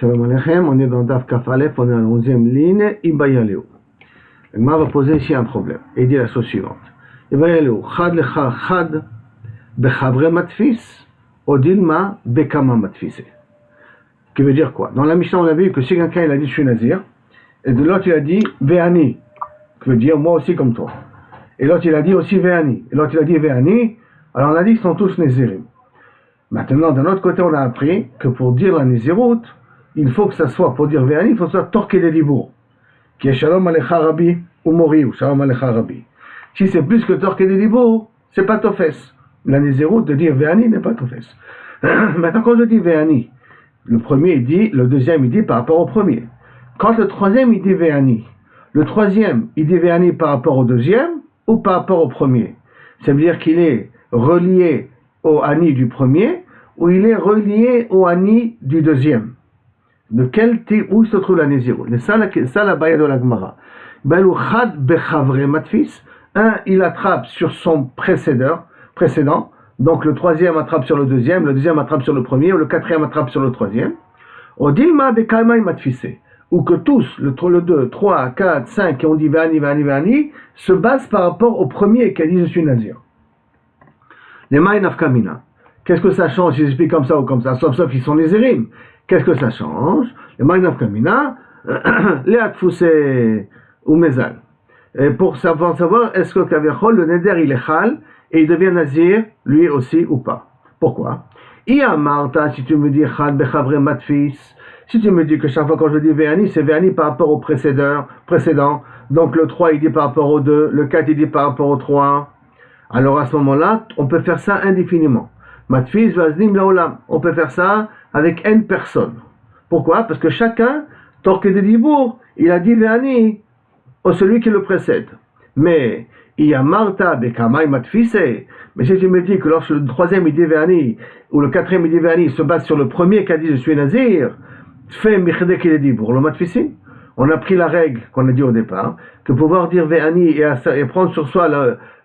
Shalom Aleichem, on est dans Daf Kaf Aleph, on est à la 11e ligne, Ibayaleu. Le Gemara va poser ici un problème. Et il dit la chose suivante. Ibayaleu, Chad lecha Chad, bechavre matfis, odilma bekama matfise. Qui veut dire quoi? Dans la Mishnah, on a vu que si quelqu'un il a dit je suis nazir, et de l'autre il a dit ve'ani, qui veut dire moi aussi comme toi. Et l'autre il a dit aussi ve'ani, et l'autre il a dit ve'ani, alors on a dit qu'ils sont tous nazirim. Maintenant, d'un autre côté, on a appris que pour dire la naziroute, il faut que ça soit, pour dire ve'ani, il faut que ça soit torqué des dibour. Qui est shalom alecha rabbi ou mori, ou shalom alecha rabbi. Si c'est plus que torqué des dibour, c'est pas tofes. La naziroute de dire ve'ani n'est pas tofes. Maintenant, quand je dis ve'ani, le premier il dit, le deuxième il dit par rapport au premier. Quand le troisième il dit ve'ani, le troisième il dit ve'ani par rapport au deuxième ou par rapport au premier. Ça veut dire qu'il est relié au ani du premier ou il est relié au ani du deuxième. De quel type, où se trouve la nézirut? C'est ça la baïa de la Gemara. Belou chad bechavre matfis. Un, il attrape sur son précédent. Donc le troisième attrape sur le deuxième attrape sur le premier, ou le quatrième attrape sur le troisième. Odilma bekaimai matfise. Ou que tous, le 2, 3, 4, 5 qui ont dit vani, se basent par rapport au premier qui a dit je suis nazir. Les maï nafkamina. Qu'est-ce que ça change si j'explique comme ça ou comme ça? Sauf ils sont les érim. Qu'est-ce que ça change? Les maï nafkamina, les atfouse ou mezal. Et pour savoir est-ce que Kaviachol, le neder il est chal et il devient nazir lui aussi ou pas. Pourquoi? Ia marta, si tu me dis chal bechavre matfis, si tu me dis que chaque fois quand je dis ve'ani, c'est ve'ani par rapport au précédent, donc le 3 il dit par rapport au 2, le 4 il dit par rapport au 3, alors à ce moment-là, on peut faire ça indéfiniment. Matfis vaznim laolam, on peut faire ça avec n personnes. Pourquoi? Parce que chacun, torque de dibour, il a dit ve'ani au celui qui le précède. Mais il y a marta bekamai matfise. Mais si tu me dis que lorsque le troisième il dit ve'ani ou le quatrième il dit ve'ani, il se base sur le premier qui a dit je suis nazir, fais michde qu'il est dit pour le matfisi. On a pris la règle qu'on a dit au départ, que pouvoir dire ve'ani et prendre sur soi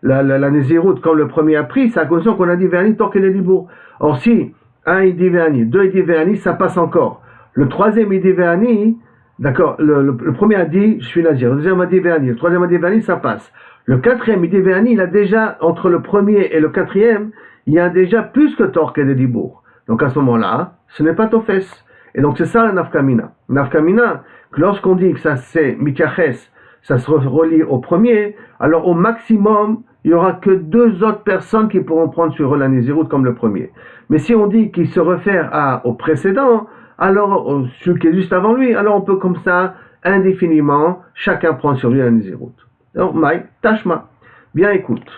la naziroute comme le premier a pris, c'est à condition qu'on a dit ve'ani torque les dibour. Or si un il dit ve'ani, deux il dit ve'ani, ça passe encore. Le troisième il dit ve'ani, d'accord, le premier a dit je suis nazir, le deuxième a dit ve'ani, le troisième a dit ve'ani, ça passe. Le quatrième il dit ve'ani, il a déjà, entre le premier et le quatrième, il y a déjà plus que torque des dibour. Donc à ce moment-là, ce n'est pas tofes. Et donc c'est ça la nafkamina. Nafkamina, que lorsqu'on dit que ça c'est mikaches, ça se relie au premier, alors au maximum, il n'y aura que 2 autres personnes qui pourront prendre sur la néziroute comme le premier. Mais si on dit qu'il se réfère au précédent, alors celui qui est juste avant lui, alors on peut comme ça, indéfiniment, chacun prendre sur lui la néziroute. Donc, Maï, Tashma, bien écoute,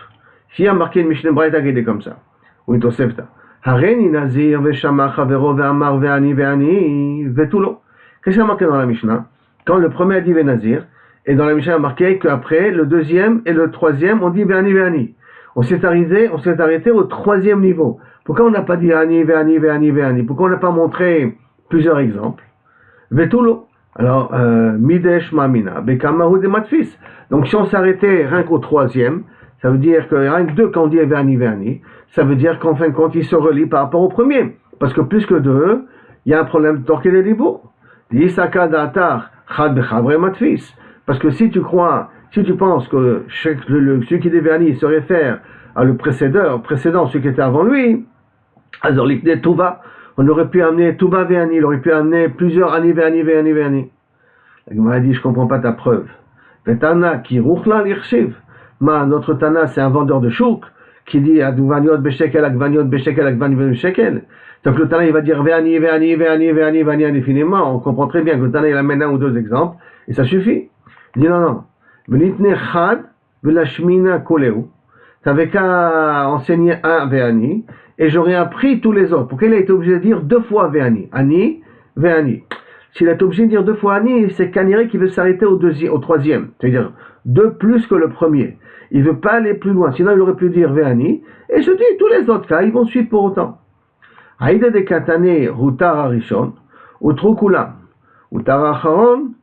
s'il y a marqué une Mishnah Braïta qui est comme ça, ou une Tosefta, Hareni Nazir, Veshama, Chavero, Ve'amar, Ve'ani, Vetulo. Qu'est-ce qu'il y a marqué dans la Mishnah? Quand le premier a dit Ve'nazir, et dans la Mishnah il y a marqué qu'après, le deuxième et le troisième, on dit Ve'ani. On s'est arrêté au troisième niveau. Pourquoi on n'a pas dit Ve'ani? Pourquoi on n'a pas montré plusieurs exemples? Vetulo. Alors, Midesh Mamina, Bekamahu de Matfis. Donc, si on s'arrêtait rien qu'au troisième, ça veut dire que rien que 2 quand on dit Ve'ani, ça veut dire qu'en fin de compte, il se relie par rapport au premier. Parce que plus que 2, il y a un problème de torque des dibour. Parce que si tu penses que celui qui dit Ve'ani se réfère à le précédent, celui qui était avant lui, alors l'ikne Touba, on aurait pu amener Touba Ve'ani, il aurait pu amener plusieurs Ani Ve'ani. La Gemara dit, je comprends pas ta preuve. Vetana qui rouchla l'irchiv. Notre Tana, c'est un vendeur de chouk qui dit Aduvaniot beshekel, Agvaniot beshekel, Agvaniot beshekel. Donc le Tana, il va dire Ve'ani indéfiniment. On comprend très bien que le Tana, il amène 1 ou 2 exemples et ça suffit. Il dit non. Venitne chad, velashmina koleu. T'avais qu'à enseigner un Ve'ani et j'aurais appris tous les autres. Pourquoi il a été obligé de dire 2 fois Ve'ani? Ani, Ve'ani. S'il a été obligé de dire 2 fois Ani, c'est qu'Aniré qui veut s'arrêter au troisième. C'est-à-dire 2 plus que le premier. Il ne veut pas aller plus loin. Sinon, il aurait pu dire Ve'ani. Et je dis, tous les autres cas, ils vont suivre pour autant. Aïda de Katane, Rutar Arishon, Utru Kulam. Utar Acharon,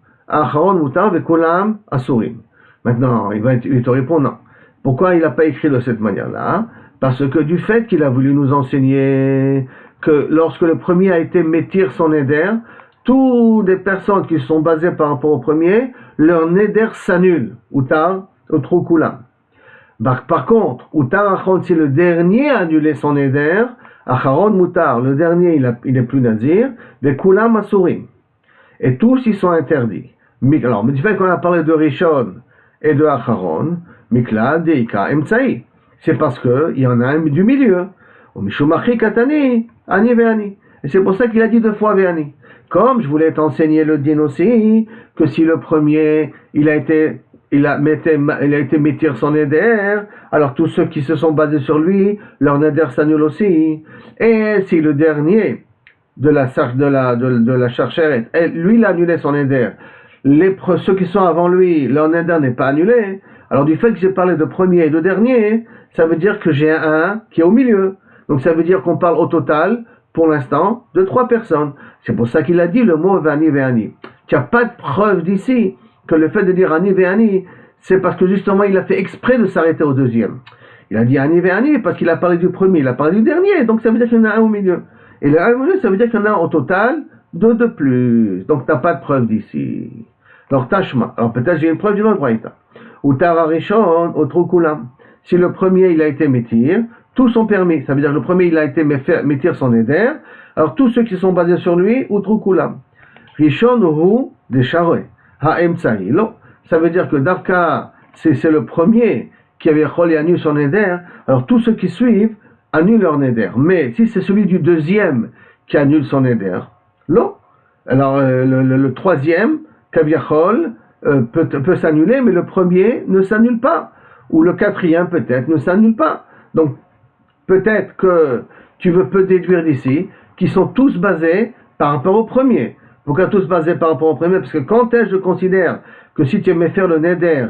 Utar, Vekulam, Asurim. Maintenant, il te répond non. Pourquoi il n'a pas écrit de cette manière-là? Parce que du fait qu'il a voulu nous enseigner que lorsque le premier a été métir son éder, toutes les personnes qui sont basées par rapport au premier, leur neder s'annule. Outar, otro kulam. Par contre, Outar Acharon, si le dernier a annulé son neder, Acharon Moutar, le dernier il est plus nazir, les kulam asurim. Et tous ils sont interdits. Alors, du fait qu'on a parlé de Rishon et de Acharon, Mikla, Deika, Emtsaï. C'est parce qu'il y en a un du milieu. Mishumachi Katani, Ani Veani. Et c'est pour ça qu'il a dit deux fois Veani. Comme je voulais t'enseigner le din aussi, que si le premier, il a été métir son éder, alors tous ceux qui se sont basés sur lui, leur éder s'annule aussi. Et si le dernier de la cherchère, lui il a annulé son éder, ceux qui sont avant lui, leur éder n'est pas annulé, alors du fait que j'ai parlé de premier et de dernier, ça veut dire que j'ai un qui est au milieu. Donc ça veut dire qu'on parle au total, pour l'instant, de 3 personnes. C'est pour ça qu'il a dit le mot Veani Veani. Tu n'as pas de preuve d'ici que le fait de dire Ani Veani, c'est parce que justement il a fait exprès de s'arrêter au deuxième. Il a dit Ani Veani parce qu'il a parlé du premier, il a parlé du dernier, donc ça veut dire qu'il y en a un au milieu. Et le un au milieu, ça veut dire qu'il y en a au total 2 de plus. Donc tu n'as pas de preuve d'ici. Alors Tashma, alors peut-être j'ai une preuve du nom de Braïta. Ou Tararishon, au Trukulam. Si le premier il a été métir, tous sont permis. Ça veut dire que le premier il a été métir son éder, alors tous ceux qui sont basés sur lui, ou Trukulam. Rishon ou des charouets. Ha-emtsahi. Ça veut dire que Davka, c'est le premier qui avait Chol et annule son éder, alors tous ceux qui suivent annulent leur éder. Mais si c'est celui du deuxième qui annule son éder, alors le troisième, Kaviachol, peut s'annuler, mais le premier ne s'annule pas. Ou le quatrième, peut-être, ne s'annule pas. Donc, peut-être que tu peux déduire d'ici qu'ils sont tous basés par rapport au premier. Pourquoi tous basés par rapport au premier? Parce que quand est-ce que je considère que si tu aimais faire le neder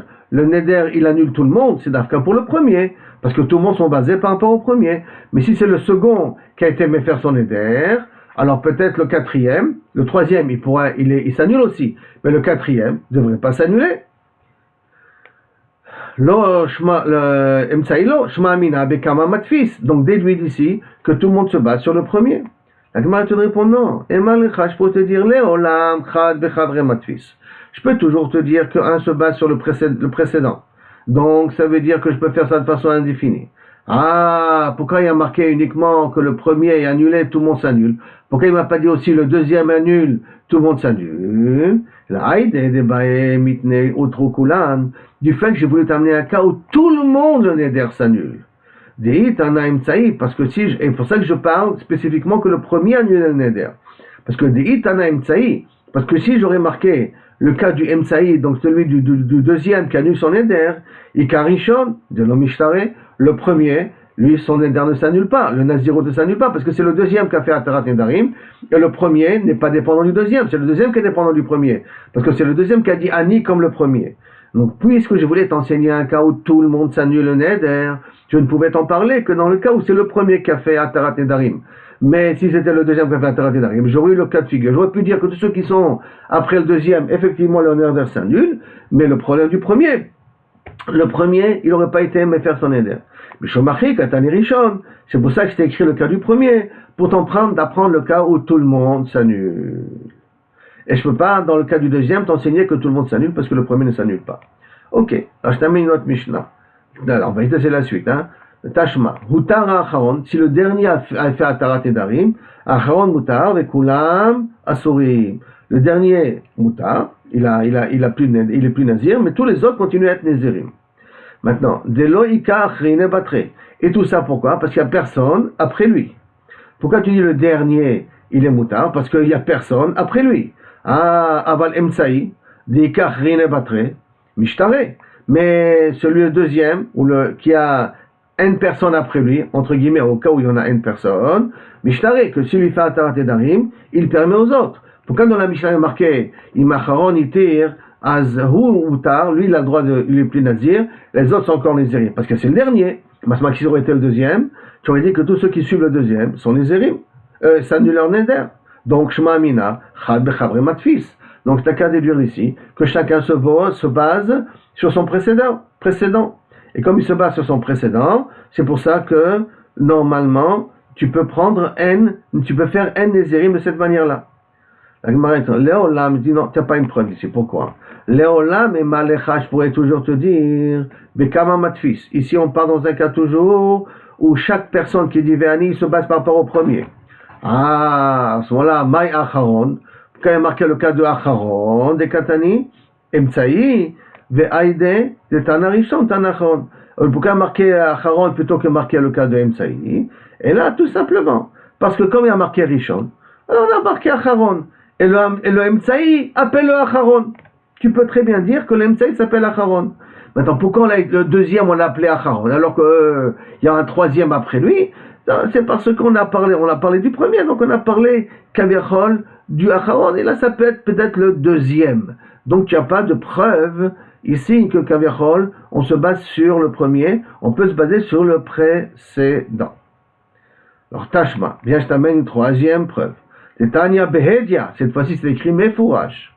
il annule tout le monde, c'est d'Afka pour le premier. Parce que tout le monde sont basés par rapport au premier. Mais si c'est le second qui a été aimé faire son neder, alors peut-être le quatrième, le troisième, il s'annule aussi. Mais le quatrième ne devrait pas s'annuler. Donc déduit d'ici que tout le monde se base sur le premier. La Gemara te répond non. Je peux te dire je peux toujours te dire qu'un se base sur le précédent. Donc ça veut dire que je peux faire ça de façon indéfinie. Ah, pourquoi il y a marqué uniquement que le premier est annulé, tout le monde s'annule? Pourquoi il ne m'a pas dit aussi le deuxième annule, tout le monde s'annule? Du fait que j'ai voulu t'amener un cas où tout le monde le neder s'annule. Parce que et pour ça que je parle spécifiquement que le premier annule le neder. Parce que parce que si j'aurais marqué le cas du emtsaï, donc celui du deuxième qui annule son neder, ikarishon de l'omishtare, le premier, lui son neder ne s'annule pas, le naziro ne s'annule pas, parce que c'est le deuxième qui a fait atarat nedarim, et le premier n'est pas dépendant du deuxième, c'est le deuxième qui est dépendant du premier, parce que c'est le deuxième qui a dit ani comme le premier. Donc, puisque je voulais t'enseigner un cas où tout le monde s'annule le neder, je ne pouvais t'en parler que dans le cas où c'est le premier qui a fait atarat nedarim. Mais si c'était le deuxième qui a fait atarat nedarim, j'aurais eu le cas de figure. J'aurais pu dire que tous ceux qui sont après le deuxième, effectivement, leur neder s'annule, mais le problème du premier, il n'aurait pas été aimé faire son neder. C'est pour ça que je t'ai écrit le cas du premier, pour d'apprendre le cas où tout le monde s'annule. Et je ne peux pas, dans le cas du deuxième, t'enseigner que tout le monde s'annule parce que le premier ne s'annule pas. Ok, alors je termine notre Mishnah. Alors, on va essayer la suite. Tashma, Hutara Acharon, si le dernier a fait Atarat Nedarim, Acharon Mutar, Vekulam Asurim. Le dernier Mutar, il est plus nazir, mais tous les autres continuent à être nazirim. Maintenant, Delo Ika Achrine Batre. Et tout ça pourquoi? Parce qu'il n'y a personne après lui. Pourquoi tu dis le dernier, il est Mutar? Parce qu'il n'y a personne après lui. Ah, Aval Emtsaï, Dika Achrine Batre, Mishtare. Mais celui le deuxième, qui a une personne après lui, entre guillemets, au cas où il y en a une personne, Mishtare, que s'il lui fait Atarat Nedarim, il permet aux autres. Pourquoi dans la Mishnah il est marqué, Imacharon Itir, Azhu Utar, lui il a le droit il est plus nazir, les autres sont encore nazirim, parce que c'est le dernier. Masma qui aurait été le deuxième, tu aurais dit que tous ceux qui suivent le deuxième sont nazirim, s'annulent leur neder. Donc, Shema Amina, Chad Bechabre Matfis. Donc, tu n'as qu'à déduire ici que chacun se base sur son précédent. Et comme il se base sur son précédent, c'est pour ça que, normalement, tu peux faire N Nézérim de cette manière-là. La Gemara dit, Léolam dit non, tu n'as pas une preuve ici. Pourquoi? Léolam et Malecha, je pourrais toujours te dire, Bekama Matfis. Ici, on part dans un cas toujours où chaque personne qui dit Véani se base par rapport au premier. Ah, à ce moment-là, Maï Acharon, quand il y a marqué le cas de Acharon, de Katani, Emtsaï, Ve'aïde, de Tanarishon, Tanacharon. Pourquoi marquer Acharon plutôt que marquer le cas de Emtsaï? Et là, tout simplement, parce que comme il y a marqué Rishon, alors on a marqué Acharon. Et le Emtsaï appelle le Acharon. Tu peux très bien dire que le Emtsaï s'appelle Acharon. Maintenant, pourquoi le deuxième on l'a appelé Acharon alors qu'il y a un troisième après lui? C'est parce qu'on a parlé du premier, donc on a parlé Kaviachol du Acharon, et là ça peut être peut-être le deuxième. Donc tu n'as pas de preuve ici que Kaviachol, on se base sur le premier, on peut se baser sur le précédent. Alors Tashma, viens je t'amène une troisième preuve. C'est Tanya Behedia, cette fois-ci c'est écrit Mefourash,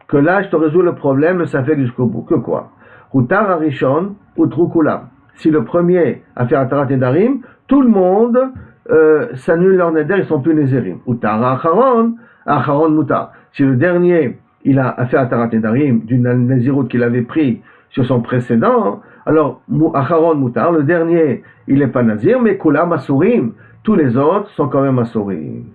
que là je te résous le problème, ça fait jusqu'au bout. Que quoi? Hutar Arishon, Utrukulam. Si le premier a fait Atarat Nedarim, tout le monde s'annule leur neder, ils sont plus Nézérim. Utar Acharon, Acharon Mutar. Si le dernier, il a fait Atarat Nedarim d'une Nézirut qu'il avait pris sur son précédent, alors Acharon Mutar, le dernier, il n'est pas Nazir, mais Kulam Asurim, tous les autres sont quand même Asurim.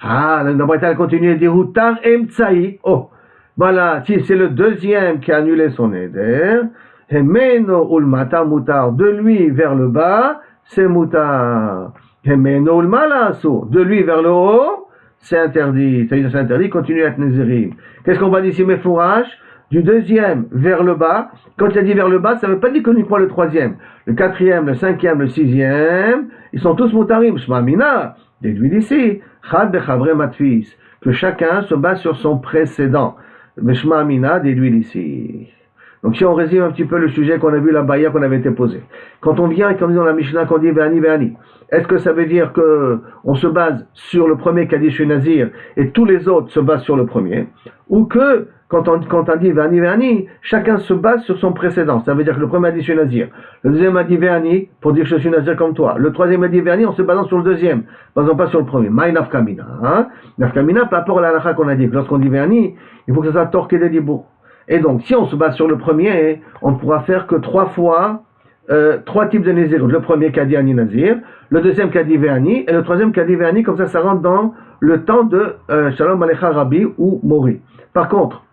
Ah, la Bretagne continue à dire Utar Emtsaï. Oh, voilà, si c'est le deuxième qui a annulé son neder, Hemeno ulmata mutar, de lui vers le bas, c'est mutar. Hemeno ulmala asur, de lui vers le haut, c'est interdit. C'est-à-dire c'est interdit, continue à être nézérim. Qu'est-ce qu'on va dire ici, Mefourash? Du deuxième vers le bas. Quand il a dit vers le bas, ça ne veut pas dire qu'on y prend le troisième. Le quatrième, le cinquième, le sixième, ils sont tous mutarim. Shma mina, déduit d'ici, chad bechavre matfis, que chacun se base sur son précédent. Shma mina, déduit d'ici. Donc si on résume un petit peu le sujet qu'on a vu là-bas hier, qu'on avait été posé. Quand on vient et qu'on dit dans la Mishnah qu'on dit Véani, Véani, est-ce que ça veut dire qu'on se base sur le premier qu'a dit je suis Nazir et tous les autres se basent sur le premier? Ou que quand on dit Véani, Véani, chacun se base sur son précédent. Ça veut dire que le premier a dit je suis Nazir, le deuxième a dit Véani pour dire je suis Nazir comme toi, le troisième a dit Véani en se basant sur le deuxième, basant pas sur le premier. Maï nafkamina. Nafkamina par rapport à la halakha qu'on a dit, lorsqu'on dit Véani, il faut que ça soit torqué des dibours. Et donc, si on se base sur le premier, on ne pourra faire que trois types de Nézirut. Le premier qui a dit Ani Nazir, le deuxième qui a dit Véani, et le troisième qui a dit Véani, comme ça rentre dans le temps de Shalom Alecha Rabbi ou Mori. Par contre,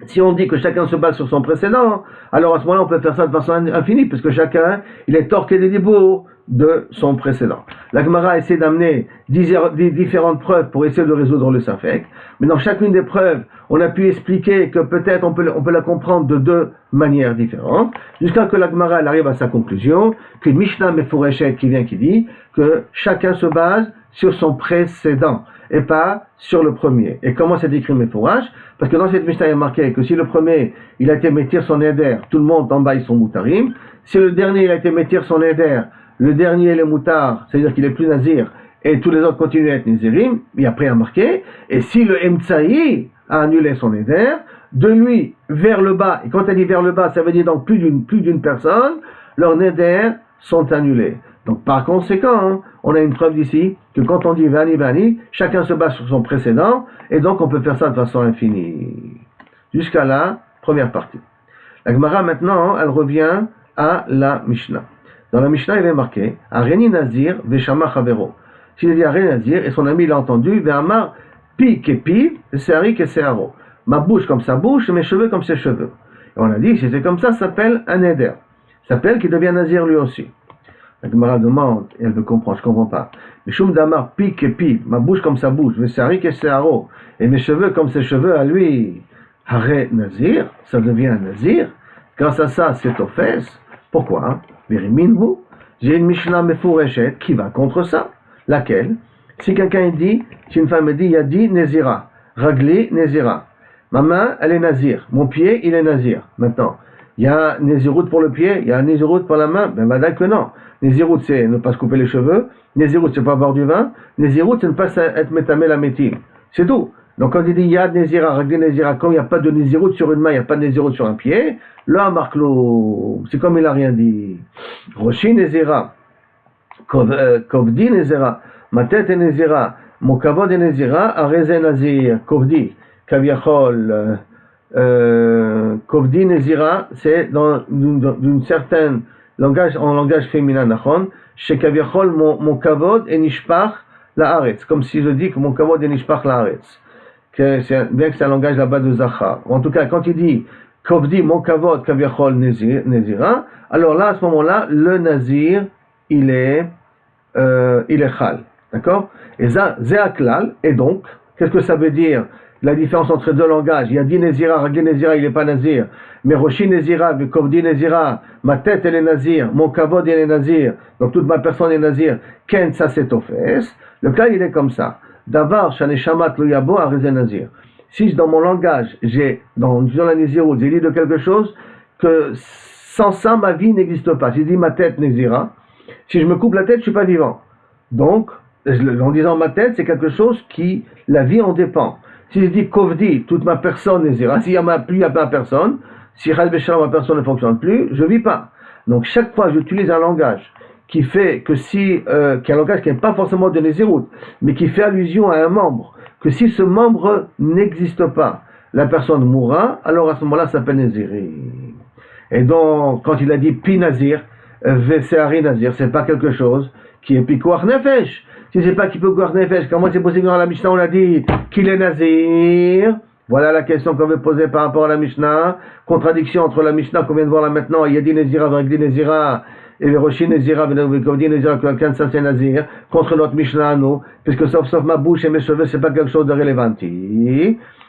si on dit que chacun se base sur son précédent, alors à ce moment-là, on peut faire ça de façon infinie, puisque chacun, il est torqué des dibours de son précédent. La Gemara essaie d'amener différentes preuves pour essayer de résoudre le Safek, mais dans chacune des preuves, on a pu expliquer que peut-être on peut la comprendre de deux manières différentes, jusqu'à que la Gemara arrive à sa conclusion, qu'une Mishnah Mefureshet qui dit que chacun se base sur son précédent, et pas sur le premier. Et comment c'est écrit Mefourash? Parce que dans cette Mishnah il y a marqué que si le premier, il a été métir son éder, tout le monde en bas ils sont moutarim. Si le dernier, il a été métir son éder, le dernier il est moutard, c'est-à-dire qu'il est plus nazir, et tous les autres continuent à être nazirim, et après il y a marqué, et si le Emtsaï a annulé son éder, de lui vers le bas, et quand elle dit vers le bas, ça veut dire donc plus d'une personne, leurs néder sont annulés. Donc par conséquent, on a une preuve d'ici que quand on dit Vani Vani, chacun se base sur son précédent, et donc on peut faire ça de façon infinie. Jusqu'à la première partie. La Gemara maintenant, elle revient à la Mishnah. Dans la Mishnah, il est marqué Areni Nazir Veshama Chavero. S'il a dit Areni Nazir, et son ami l'a entendu, Ve'amar Pi Kepi, Seari Kesearo. Ma bouche comme sa bouche, mes cheveux comme ses cheveux. Et on a dit, si c'est comme ça s'appelle un éder. Ça s'appelle qu'il devient Nazir lui aussi. La Gemara demande, et elle veut comprendre, je ne comprends pas. Mishum damar pi kepi, ma bouche comme sa bouche, vesari kesearo, et mes cheveux comme ses cheveux à lui. Hare nazir, ça devient un nazir. Grâce à ça, c'est aux fesses. Pourquoi? Vériminhu, j'ai une Mishnah Mefureshet qui va contre ça. Laquelle? Si quelqu'un dit, si une femme dit, Yadi Nezira, Ragli Nezira. Ma main, elle est nazir. Mon pied, il est nazir. Maintenant, il y a Nézirut pour le pied, il y a Nézirut pour la main. Ben, bah, que non. Nézirut, c'est ne pas se couper les cheveux. Nézirut, c'est pas boire du vin. Nézirut, c'est ne pas être métamé la métine. C'est tout. Donc, quand il dit Yad Nezira, Ragli Nezira, quand il n'y a pas de Nézirut sur une main, il n'y a pas de Nézirut sur un pied, là, Marclo, c'est comme il a rien dit. Roshi Nezira, Kovdi Nezira, ma tête est Nezira, mon kavod est Nezira, Areze Nazir, Kovdi. Kaviachol, Kovdi Nezira, c'est dans d'une certaine langage, en langage féminin, Nachon, chez Kaviachol, mon kavod est nishpach la haaretz, comme si je dis que mon kavod est nishpach la haaretz. Bien que c'est un langage là-bas de Zachar. En tout cas, quand il dit Kovdi, mon kavod, Kaviachol Nezira, alors là, à ce moment-là, le Nazir, il est chal. D'accord? Et ça, Zéaklal, et donc, qu'est-ce que ça veut dire? La différence entre deux langages. Il y a dit Nezira, Ragli Nezira, il n'est pas Nazir. Mais Roshi Nezira, Kovdi Nezira, ma tête elle est Nazir, mon kavod il est Nazir, donc toute ma personne est Nazir. Ken, ça c'est Tofes. Le cas il est comme ça. Davar, Shaneshamat lo yabo, Arizé Nazir. Si dans mon langage, dans la Nézirut, j'ai dit de quelque chose que sans ça ma vie n'existe pas. Si je dis ma tête Nezira, si je me coupe la tête, je ne suis pas vivant. Donc, en disant ma tête, c'est quelque chose qui, la vie en dépend. Si je dis Kovdi, toute ma personne Nezira, s'il n'y a plus, il n'y a pas personne, si Chal Beshalom, ma personne ne fonctionne plus, je ne vis pas. Donc, chaque fois, j'utilise un langage qui fait que qui est un langage qui n'est pas forcément de Nézirut, mais qui fait allusion à un membre, que si ce membre n'existe pas, la personne mourra, alors à ce moment-là, ça s'appelle Néziri. Et donc, quand il a dit Pi Nazir, Veseari Nazir, c'est pas quelque chose qui est Pikuach Nefesh. Si c'est pas Pikuach Nefesh, comment c'est possible dans la Mishnah, on a dit qu'il est Nazir? Voilà la question qu'on veut poser par rapport à la Mishnah. Contradiction entre la Mishnah qu'on vient de voir là maintenant, il y a dit Nezira, Vagli Nezira, et le Roshi Nezira, Kovdi Nezira, quelqu'un de ça c'est Nazir, contre notre Mishnah à nous, puisque sauf ma bouche et mes cheveux, c'est pas quelque chose de relevant.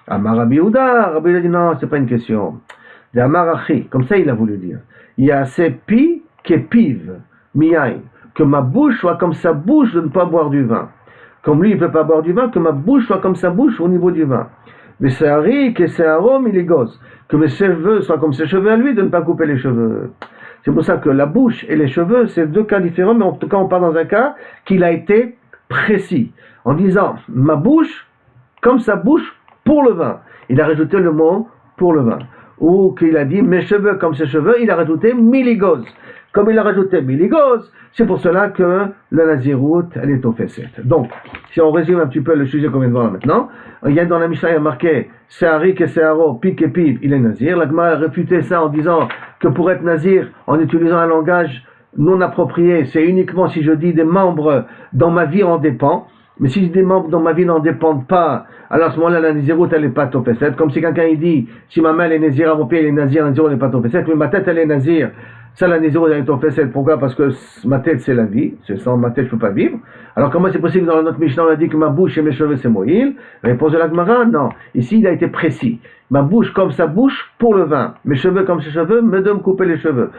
Amar Rabbi Yehuda dit non, c'est pas une question. De Amar Achi, comme ça il a voulu dire. Il y a assez pi qu'épive, miaï, que ma bouche soit comme sa bouche de ne pas boire du vin. Comme lui il ne peut pas boire du vin, que ma bouche soit comme sa bouche au niveau du vin. Mais c'est Harry, que c'est Arom, il est gosse. Que mes cheveux soient comme ses cheveux à lui, de ne pas couper les cheveux. C'est pour ça que la bouche et les cheveux, c'est deux cas différents, mais en tout cas, on parle dans un cas qu'il a été précis. En disant, ma bouche, comme sa bouche, pour le vin. Il a rajouté le mot pour le vin. Ou qu'il a dit, mes cheveux comme ses cheveux, il a rajouté miligos. Comme il a rajouté miligos, c'est pour cela que le Nazirut, elle est au Fesset. Donc, si on résume un petit peu le sujet qu'on vient de voir là maintenant, il y a dans la Mishnah, il y a marqué Seharik et Seharo, Pik et Piv, il est Nazir. La Gemara a réfuté ça en disant que pour être Nazir, en utilisant un langage non approprié, c'est uniquement si je dis des membres dans ma vie en dépend. Mais si des membres dans ma vie n'en dépendent pas, alors à ce moment-là, la Nazirut, elle n'est pas Tofeset. Comme si quelqu'un il dit, si ma main elle est Nazir, mon pied il est Nazir, la Nazirut n'est pas Tofeset, mais ma tête elle est Nazir. Ça, la Nézirut, elle est au Fesset. Pourquoi? Parce que ma tête, c'est la vie. C'est sans ma tête, je ne peux pas vivre. Alors, comment c'est possible que dans notre Mishnah, on a dit que ma bouche et mes cheveux, c'est Moïl? Réponse de la Gemara, non. Ici, il a été précis. Ma bouche comme sa bouche pour le vin. Mes cheveux comme ses cheveux, me donne couper les cheveux.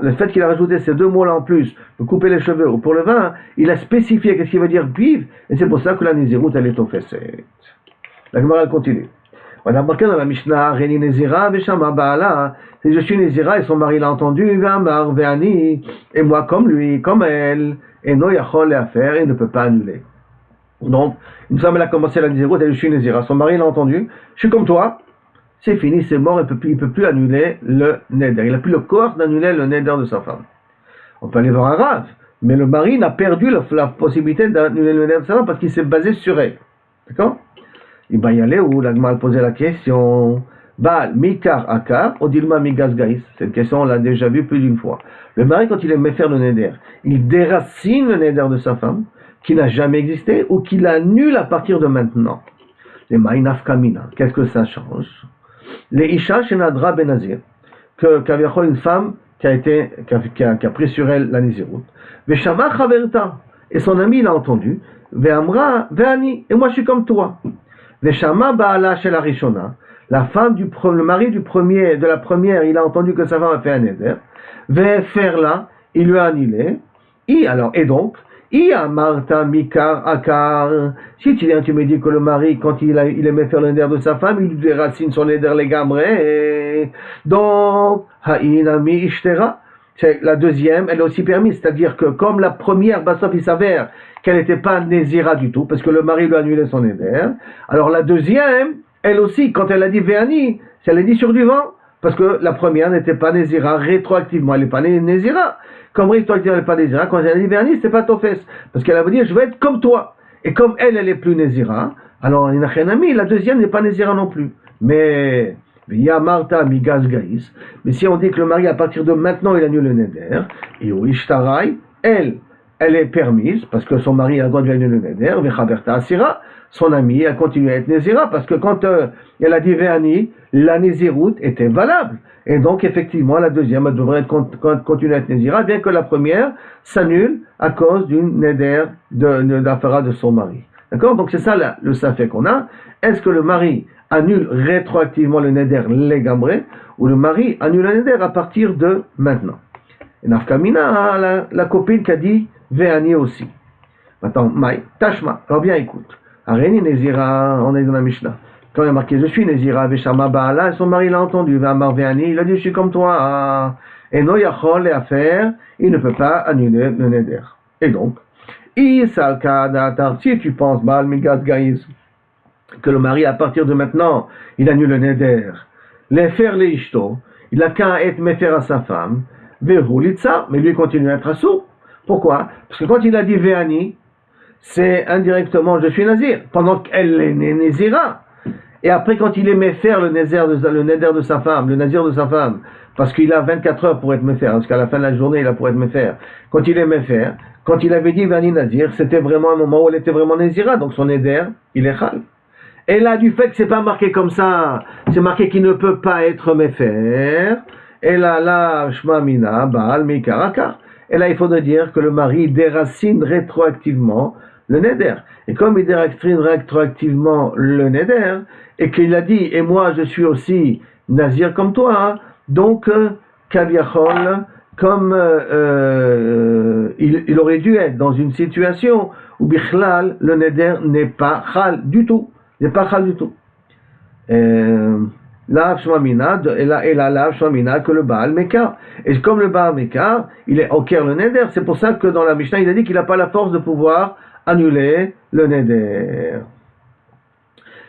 Le fait qu'il a rajouté ces deux mots-là en plus, de couper les cheveux ou pour le vin, il a spécifié qu'est-ce qu'il veut dire vivre. Et c'est pour ça que la Nézirut, elle est au Fesset. La Gemara, elle continue. On a marqué dans la Mishnah, Reni Nezira, Veshama Baala, c'est je suis Nezira et son mari l'a entendu, Ve'amar, Ve'ani, et moi comme lui, comme elle, et no yachol à faire, il ne peut pas annuler. Donc, une femme elle a commencé la Nezirut, elle je suis Nezira, son mari l'a entendu, je suis comme toi, c'est fini, c'est mort, il ne peut plus annuler le Neder, il n'a plus le corps d'annuler le Neder de sa femme. On peut aller voir un Rav, mais le mari n'a perdu la possibilité d'annuler le Neder de sa femme parce qu'il s'est basé sur elle. D'accord? Il va y aller où la Gemara posait la question. Baal, Mikar, Akar, Odilma, Migas, Gaïs. Cette question, on l'a déjà vue plus d'une fois. Le mari, quand il aimait faire le Neder, il déracine le Neder de sa femme, qui n'a jamais existé, ou qu'il annule à partir de maintenant. Les Maïnaf Kamina, qu'est-ce que ça change? Les Isha, Shenadra, Benazir, qu'avait une femme qui a pris sur elle la Nézirut. Veshama, Chaverta, et son ami l'a entendu. Ve'amra, Ve'ani, et moi je suis comme toi. Veshama Baala Shel Arishona, la femme le mari de la première, il a entendu que sa femme a fait un neder. Ve'ferla, il lui a annulé. Et donc, Marta Mikar Akar. Si tu me dis que le mari, quand il aimait faire le neder de sa femme, il lui déracine son neder les gamrés. Donc, Ha'inami Ishtera. C'est la deuxième, elle est aussi permise, c'est-à-dire que comme la première, Bassof, il s'avère qu'elle n'était pas Nézira du tout, parce que le mari lui a annulé son neder. Alors la deuxième, elle aussi, quand elle a dit Véani, elle a dit sur du vent, parce que la première n'était pas Nézira rétroactivement, elle n'est pas Nézira. Comme rétroactivement elle n'est pas Nézira, quand elle a dit Véani, c'est pas Tofes, parce qu'elle a dit je veux être comme toi. Et comme elle est plus Nézira, Alors, Inachenami, la deuxième n'est pas Nézira non plus. Mais, Yamarta Migaz Gaïs. Mais si on dit que le mari, à partir de maintenant, il annule le Neder, et au Ishtarai, elle est permise, parce que son mari a le droit de lui annuler le Neder, Vechaberta Asira, son amie, elle continue à être Nézira, parce que quand elle a dit Véani, la Néziroute était valable. Et donc, effectivement, la deuxième, elle devrait continuer à être Nézira, bien que la première s'annule à cause d'une Neder d'Afara de son mari. D'accord? Donc, c'est ça le safek qu'on a. Est-ce que le mari annule rétroactivement le Neder légambré, ou le mari annule le Neder à partir de maintenant? Et Nafkamina, la copine qui a dit Véani aussi. Maintenant, Maï, Tashma. Alors bien écoute. Areni Nézira, on est dans la Mishnah. Quand il y a marqué je suis Nézira, Veshama Baala, son mari l'a entendu, Véamar Véani, il a dit je suis comme toi. Et no Yachol et affaire, il ne peut pas annuler le Neder. Et donc, si tu penses, Baal Migaz Gaïs, que le mari à partir de maintenant, il annule le Neder, les faire les ishto, il a qu'à être méfer à sa femme, Verhulitza, mais lui continue à être assourd. Pourquoi? Parce que quand il a dit Véani, c'est indirectement je suis nazir, pendant qu'elle est nézira. Et après, quand il est méfer le neder de sa femme, le nazir de sa femme, parce qu'il a 24 heures pour être méfer, parce qu'à la fin de la journée, il a pour être méfer. Quand il est méfer, quand il avait dit Véani nazir, c'était vraiment un moment où elle était vraiment nézira, donc son neder, il est chal. Et là, du fait que c'est pas marqué comme ça, c'est marqué qu'il ne peut pas être méfer. Et là, Shma Mina, Baal, Mikarakar. Et là, il faudrait dire que le mari déracine rétroactivement le Neder. Et comme il déracine rétroactivement le Neder, et qu'il a dit, et moi je suis aussi Nazir comme toi, hein, donc, Kaviachol, comme il aurait dû être dans une situation où Bichlal, le Neder n'est pas Chal du tout. N'est pas Chal du tout. La Shmamina, et la Shmamina que le Baal Mekar. Et comme le Baal Mekar, il est Oker le Neder, c'est pour ça que dans la Mishnah, il a dit qu'il n'a pas la force de pouvoir annuler le Neder.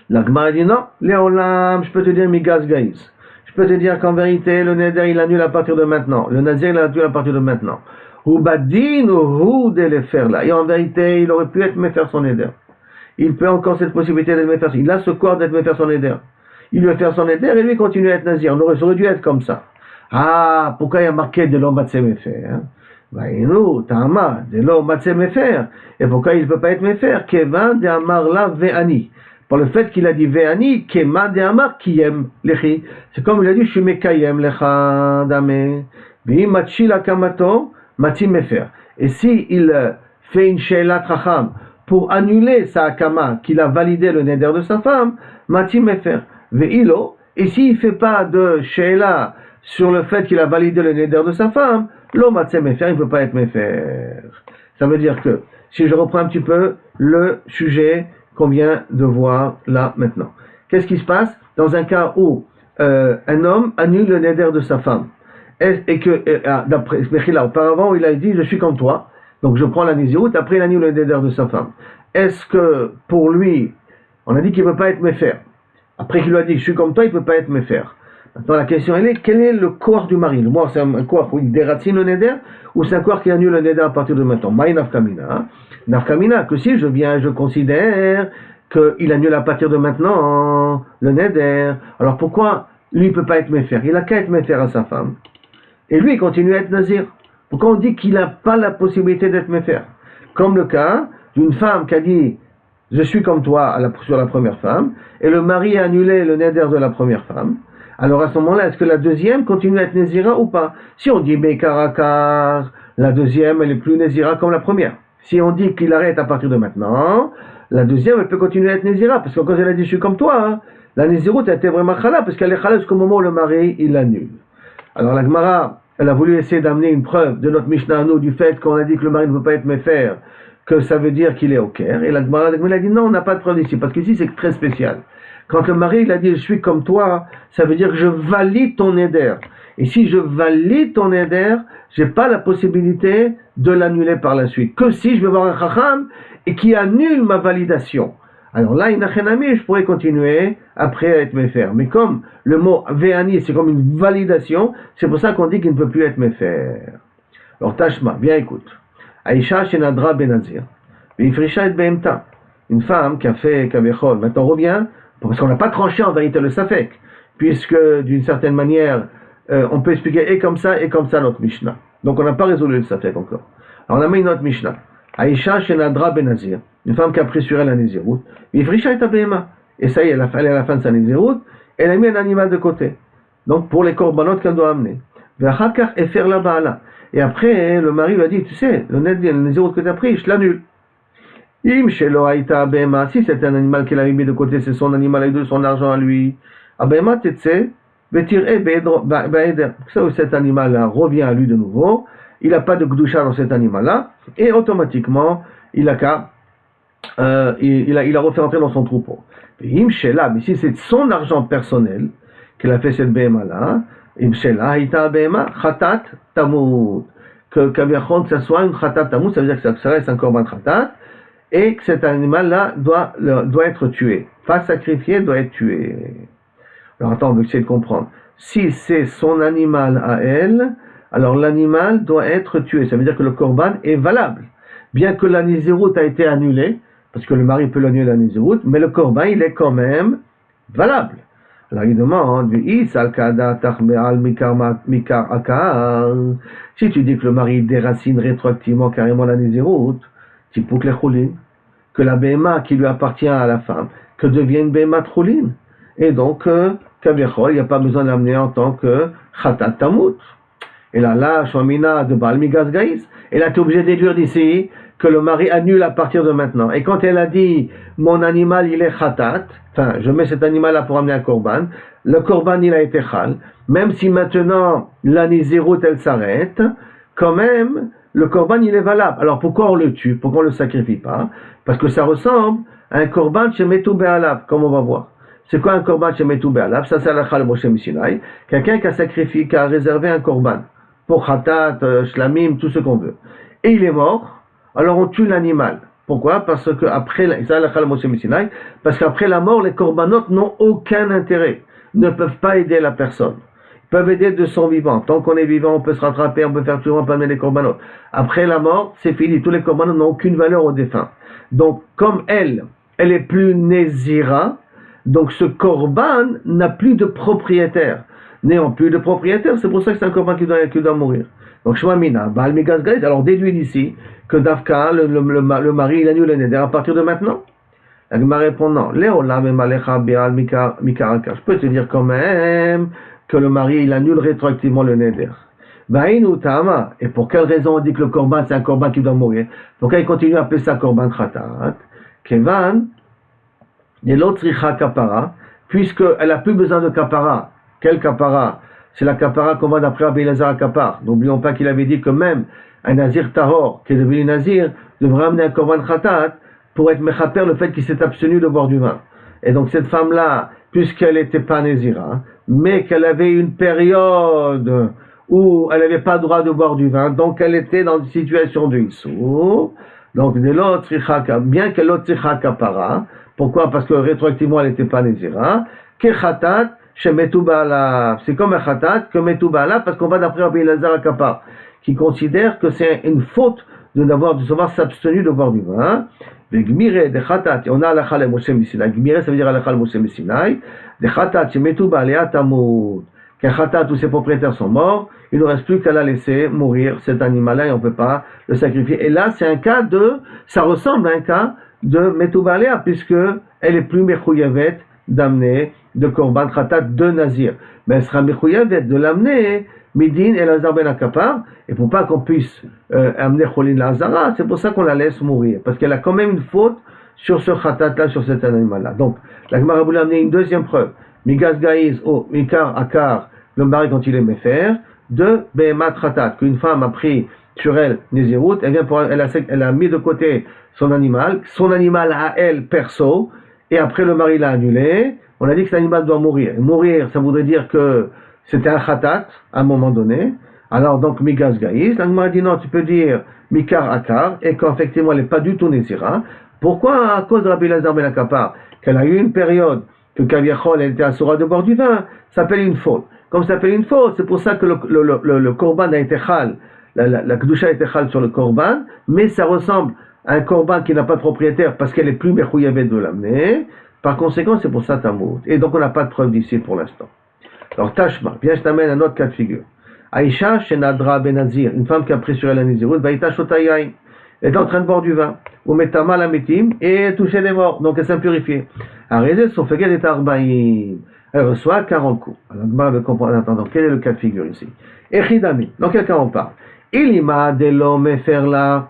La Gemara dit non, Léolam, je peux te dire Migaz Gaïs. Je peux te dire qu'en vérité, le Neder, il annule à partir de maintenant. Le Nazir, il annule à partir de maintenant. Ou Badin, ou de le faire là. Et en vérité, il aurait pu être méfer son Neder. Il peut encore cette possibilité d'être méfer. Il a ce corps d'être méfer son Neder. Il veut faire son éther et lui continue à être nazir. Ça aurait dû être comme ça. Ah, pourquoi il y a marqué de l'homme matsemefer? Vaïnou, Tama, de l'homme matsemefer. Et pourquoi il ne peut pas être méfer? Keva de Amar la Ve'ani. Par le fait qu'il a dit Ve'ani, Kema de Amar Kiyem Lechi. C'est comme il a dit, je suis Mekayem Lecha Dame. Ve'im Machi la Kamato, Mati Mefer. Et si il fait une Sheila Tracham pour annuler sa Akama, qu'il a validé le neder de sa femme, Mati Mefer. Ve'ilo, et s'il ne fait pas de sheila sur le fait qu'il a validé le neder de sa femme, lo matzeh mefer, il ne peut pas être mefer. Ça veut dire que, si je reprends un petit peu le sujet qu'on vient de voir là maintenant. Qu'est-ce qui se passe dans un cas où un homme annule le neder de sa femme et que, d'après là, auparavant, il a dit je suis comme toi, donc je prends la néziroute, après il annule le neder de sa femme. Est-ce que pour lui, on a dit qu'il ne peut pas être mefer? Après qu'il lui a dit, je suis comme toi, il ne peut pas être méfer. Maintenant, la question, elle est, quel est le corps du mari? Le mort, c'est un corps où il déracine le neder, ou c'est un corps qui annule le neder à partir de maintenant? Maï nafkamina. Nafkamina, que si je considère qu'il annule à partir de maintenant le neder. Alors pourquoi lui, il ne peut pas être méfer? Il a qu'à être méfer à sa femme. Et lui, il continue à être nazir. Pourquoi on dit qu'il n'a pas la possibilité d'être méfer? Comme le cas d'une femme qui a dit, je suis comme toi sur la première femme, et le mari a annulé le neder de la première femme. Alors à ce moment-là, est-ce que la deuxième continue à être nézira ou pas? Si on dit Mekarakar, la deuxième, elle est plus nézira comme la première. Si on dit qu'il arrête à partir de maintenant, la deuxième, elle peut continuer à être nézira, parce que quand elle a dit je suis comme toi, hein, la néziroute a été vraiment chala, parce qu'elle est chala jusqu'au moment où le mari, il l'annule. Alors la Gemara, elle a voulu essayer d'amener une preuve de notre Mishnah à nous, du fait qu'on a dit que le mari ne peut pas être méfer, que ça veut dire qu'il est au Caire. Et la Gemara a dit non, on n'a pas de preuve ici, parce qu'ici c'est très spécial. Quand le mari il a dit je suis comme toi, ça veut dire que je valide ton neder. Et si je valide ton neder, j'ai pas la possibilité de l'annuler par la suite. Que si je vais voir un chacham et qui annule ma validation. Alors là, inachenami, je pourrais continuer après à être méfer. Mais comme le mot ve'ani, c'est comme une validation, c'est pour ça qu'on dit qu'il ne peut plus être méfer. Alors Tashma, bien écoute. Aïcha shenadra benazir, ve'ifrisha et behemta. une femme qui a fait Kavichol, maintenant on revient, parce qu'on n'a pas tranché en vérité le Safek, puisque d'une certaine manière, on peut expliquer et comme ça notre Mishnah. Donc on n'a pas résolu le Safek encore. Alors on a mis notre Mishnah. Aïcha Shenadra Benazir, une femme qui a pris sur elle un Nézirut, Vifrisha et Abéma. Et ça y est, elle est à la fin de sa Nézirut, elle a mis un animal de côté. Donc pour les korbanot qu'elle doit amener. Et faire la Baala. Et après, le mari lui a dit, tu sais, le Nézirut que tu as pris, je l'annule. Im Shelo Aïta Abéma, si c'est un animal qu'elle a mis de côté, c'est son animal avec de son argent à lui. Abéma Tetse, Vetir Baeder. Cet animal-là revient à lui de nouveau. Il n'a pas de gdusha dans cet animal-là, et automatiquement, il a refait entrer dans son troupeau. Mais si c'est son argent personnel qu'il a fait cette béma-là, khatat tamut, que ça soit une khatat tamut, ça veut dire que ça reste un korban khatat, et que cet animal-là doit être tué. Pas sacrifié, doit être tué. Alors attends, on veut essayer de comprendre. Si c'est son animal à elle, alors l'animal doit être tué. Ça veut dire que le korban est valable. Bien que la Nézirut a été annulée, parce que le mari peut l'annuler la Nézirut, mais le korban, il est quand même valable. Alors il demande, si tu dis que le mari déracine rétroactivement carrément la Nézirut, que la béma qui lui appartient à la femme, que devienne béma troulin. Et donc, Kavichol, il n'y a pas besoin d'amener en tant que Khatat Tamut. Et là, Shomina de Baal Migas Gaïs, et là, tu es obligé de déduire d'ici que le mari annule à partir de maintenant. Et quand elle a dit, mon animal, il est Khatat, enfin, je mets cet animal-là pour amener un korban, le korban, il a été Khal, même si maintenant, la Nézirut, elle s'arrête, quand même, le korban, il est valable. Alors, pourquoi on le tue? Pourquoi on ne le sacrifie pas? Parce que ça ressemble à un korban chez Metou Be'alav, comme on va voir. C'est quoi un korban chez Metou Be'alav? Ça, c'est la Moshe Mishinai. Quelqu'un qui a sacrifié, qui a réservé un korban pour Khatat, Shlamim, tout ce qu'on veut. Et il est mort, alors on tue l'animal. Pourquoi? Parce que après, parce qu'après la mort, les korbanot n'ont aucun intérêt, ne peuvent pas aider la personne. Ils peuvent aider de son vivant. Tant qu'on est vivant, on peut se rattraper, on peut faire tout, on peut amener les korbanot. Après la mort, c'est fini. Tous les korbanot n'ont aucune valeur au défunt. Donc, comme elle est plus nézira, donc ce korban n'a plus de propriétaire. N'ayant plus de propriétaire, c'est pour ça que c'est un korban qui doit mourir. Donc, Shmamina, Baal Migas Gaïs, alors déduit d'ici que Dafka, le mari, il annule le neder à partir de maintenant. La Gemara répond non. Léolam et Malecha Beal Mikaraka. Je peux te dire quand même que le mari, il annule rétroactivement le neder. Vaïnu Tama. Et pour quelle raison on dit que le korban, c'est un korban qui doit mourir? Pourquoi il continue à appeler ça korban khatat? Kevan, de l'autre kapara, puisqu'elle n'a plus besoin de kapara. Quel kapara? C'est la kapara qu'on va d'après Rabbi Elazar à Kapar. N'oublions pas qu'il avait dit que même un nazir tahor, qui est devenu nazir, devrait amener un korban khatat pour être mechaper le fait qu'il s'est abstenu de boire du vin. Et donc cette femme-là, puisqu'elle n'était pas nazira, mais qu'elle avait une période où elle n'avait pas le droit de boire du vin, donc elle était dans une situation de issou. Donc bien que l'autre kapara, pourquoi? Parce que rétroactivement elle n'était pas nazira, que khatat, c'est comme un khatat que Metou Ba'ala, parce qu'on va d'après Rabbi Elazar à Kapar, qui considère que c'est une faute de savoir s'abstenir de boire du vin. De Gmire de khatat, on a la Moshe Sinai. Gmire, ça veut dire la Moshe Sinai. De khatat, chez Metou Ba'ala tamud. Qu'un khatat où ses propriétaires sont morts, il ne reste plus qu'à la laisser mourir cet animal-là et on ne peut pas le sacrifier. Et là, c'est un cas ça ressemble à un cas de Metou Ba'ala, puisque elle est plus mechouyavet d'amener de korban khatat de nazir, mais elle sera mechouyavet de l'amener midin et Lazar ben Akapar, et pour pas qu'on puisse amener Cholin Lazara, c'est pour ça qu'on la laisse mourir, parce qu'elle a quand même une faute sur ce khatat là, sur cet animal là. Donc la Gemara voulait amener une deuxième preuve, Migas Gaïs ou Mikar Akar, le mari quand il est méfer, de Behemat khatat, qu'une femme a pris sur elle Nézirut, elle a mis de côté son animal à elle perso, et après le mari l'a annulé. On a dit que cet animal doit mourir. Et mourir, ça voudrait dire que c'était un khatat à un moment donné. Alors donc, Migas Gaïs, l'animal a dit non, tu peux dire Mikar Akar, et qu'effectivement elle n'est pas du tout Nézira. Pourquoi? À cause de Rabbi Elazar ben Akapar, qu'elle a eu une période que Kaviachol, elle était assurée de boire du vin, ça s'appelle une faute. Comme ça s'appelle une faute, c'est pour ça que le korban a été chal, la kedusha a été chal sur le korban, mais ça ressemble un corban qui n'a pas de propriétaire parce qu'elle est plus mechouyavet de l'amener, par conséquent, c'est pour ça tamout. Et donc, on n'a pas de preuve d'ici pour l'instant. Alors, Tashma, viens, je t'amène un autre cas de figure. Aïcha, Shenadra Benazir, une femme qui a pressuré la Nézirut, Vaïta Shotayaï, elle est en train de boire du vin, ou Metama la Metim, et elle touchait les morts, donc elle s'est purifiée. Arezé, son feguet est Arbaïm. Elle reçoit 40 coups. Alors, Gmara veut comprendre, attends, quel est le cas de figure ici? Echidami, dans quel cas on parle? Ilima de l'homme faire là.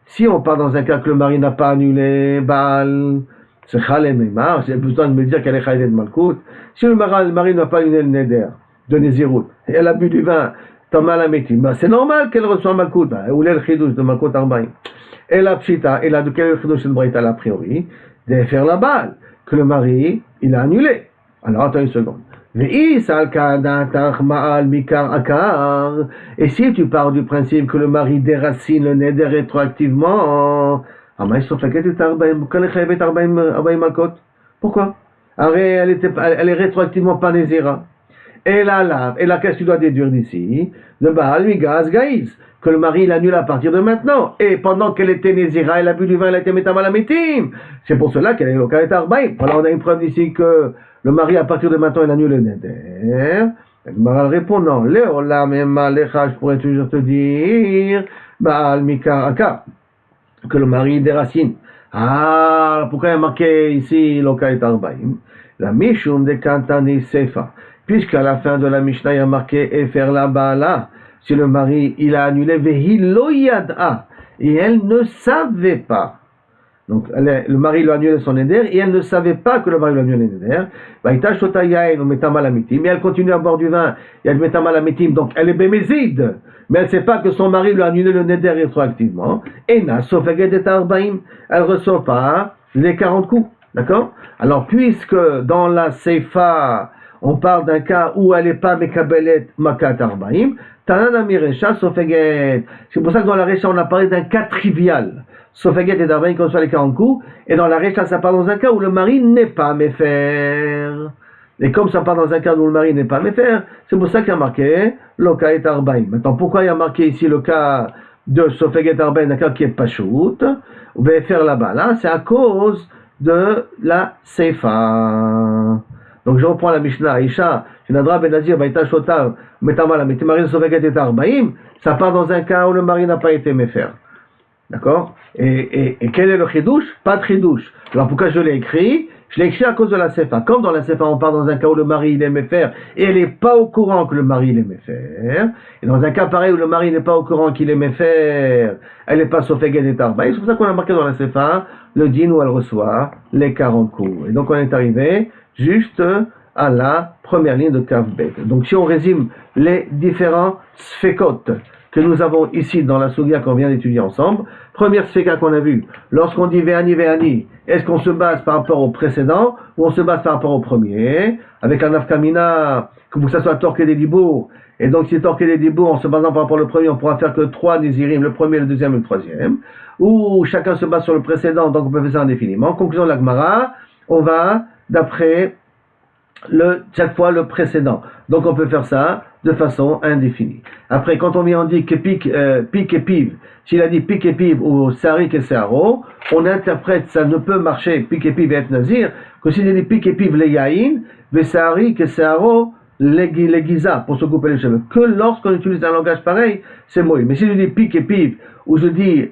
Si on parle dans un cas que le mari n'a pas annulé, Baal, c'est Khalem Neymar, j'ai besoin de me dire qu'elle est Khaled de Malkout. Si le mari n'a pas annulé le Neder de Nézirut, et elle a bu du vin, Tama la Metim, bah, c'est normal qu'elle reçoive Malkout. Où est le Chidouche de Malkout Arbaïm? Et la Pshita, et la de quel est le Chidouche de Braïta, a priori, de faire la balle, que le mari, il a annulé. Alors attends une seconde. Et si tu pars du principe que le mari déracine le neder rétroactivement, pourquoi? Elle est rétroactivement pas nézira. Et là, qu'est-ce que tu dois déduire d'ici? Le Baal Migaz Gaïs, que le mari l'annule à partir de maintenant. Et pendant qu'elle était nézira, elle a bu du vin, elle a été métamalamétim. C'est pour cela qu'elle est locale Arbaïm. Voilà, on a une preuve d'ici que le mari, à partir de maintenant, il annule le neder. Le mari répond non. Léola, même je pourrais toujours te dire, Baal Mikar que le mari déracine. Ah, pourquoi il y a marqué ici locale Arbaïm? La Mishum de Kantani Sefa. Puisqu'à la fin de la Mishnah, il y a marqué et faire la bala, si le mari il a annulé, vehiloyada, et elle ne savait pas. Donc le mari lui a annulé son neder et elle ne savait pas que le mari lui a annulé le neder. Mais elle continue à boire du vin, et elle met malamitim, donc elle est bémézide, mais elle ne sait pas que son mari lui a annulé le neder rétroactivement. Et n'a elle ne reçoit pas les 40 coups. D'accord? Alors puisque dans la Seifa, on parle d'un cas où elle n'est pas Mekabelet Makat Arbaim, Tanana Mirecha Sofeget. C'est pour ça que dans la Recha, on a parlé d'un cas trivial. Sofeget et Arbaim qu'on soit les 40 coups, et dans la Recha, ça parle dans un cas où le mari n'est pas Mefer. Et comme ça parle dans un cas où le mari n'est pas Mefer, c'est pour ça qu'il y a marqué Loka et Arbaim. Maintenant, pourquoi il y a marqué ici le cas de Sofeget Arbaim, un cas qui est Pachout, ou bien faire là-bas, là, c'est à cause de la Seifa. Donc je reprends la Mishnah, Aïcha, Shenadra Benazir, Baïta Shotav, Metamala, Metimari Sofeget et Arbaim, ça part dans un cas où le mari n'a pas été méfer. D'accord? Et quel est le chidouche? Pas de chidouche. Alors pourquoi je l'ai écrit? Je l'ai écrit à cause de la Sefa. Comme dans la Sefa, on part dans un cas où le mari il est méfer et elle n'est pas au courant que le mari il est méfer. Et dans un cas pareil où le mari n'est pas au courant qu'il est méfer, elle n'est pas Sofeget et Arbaim. C'est pour ça qu'on a marqué dans la Sefa le din où elle reçoit les 40 coups. Et donc on est arrivé juste à la première ligne de Kavbet. Donc si on résume les différents sfekot que nous avons ici dans la Sugia qu'on vient d'étudier ensemble, première sfeka qu'on a vue, lorsqu'on dit Ve'ani, est-ce qu'on se base par rapport au précédent ou on se base par rapport au premier, avec un afkamina, que ça soit torqué des dibours, et donc si torqué des dibours en se basant par rapport au premier, on pourra faire que 3 nézirim, le premier, le deuxième et le troisième, ou chacun se base sur le précédent, donc on peut faire ça indéfiniment. Conclusion de la Gemara, on va d'après chaque fois le précédent. Donc on peut faire ça de façon indéfinie. Après, quand on vient on dit que pique et pive, s'il a dit pique et pive ou sarik et seharo, on interprète ça ne peut marcher pique et pive et être nazir que s'il a dit pique et pive les yaïn, les sarik et seharo les giza pour se couper les cheveux. Que lorsqu'on utilise un langage pareil, c'est moi. Mais si je dis pique et pive ou je dis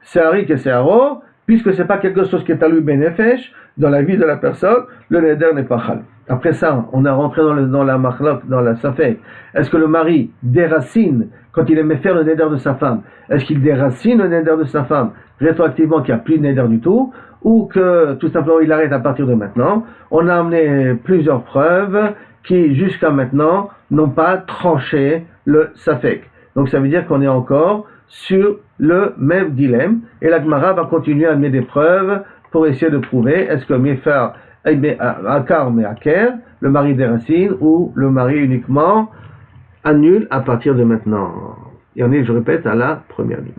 sarik et seharo, puisque c'est pas quelque chose qui est à lui bénéfice dans la vie de la personne, le neder n'est pas chal. Après ça, on a rentré dans la machlok, dans la safek. Est-ce que le mari déracine, quand il aimait faire le neder de sa femme, est-ce qu'il déracine le neder de sa femme rétroactivement, qu'il n'y a plus de neder du tout, ou que tout simplement il arrête à partir de maintenant? On a amené plusieurs preuves qui, jusqu'à maintenant, n'ont pas tranché le safek. Donc ça veut dire qu'on est encore sur le même dilemme, et la Gemara va continuer à amener des preuves pour essayer de prouver est-ce que Mefer Akar Meaker, le mari déracine, ou le mari uniquement annule à partir de maintenant. Et on est, je répète, à la première ligne.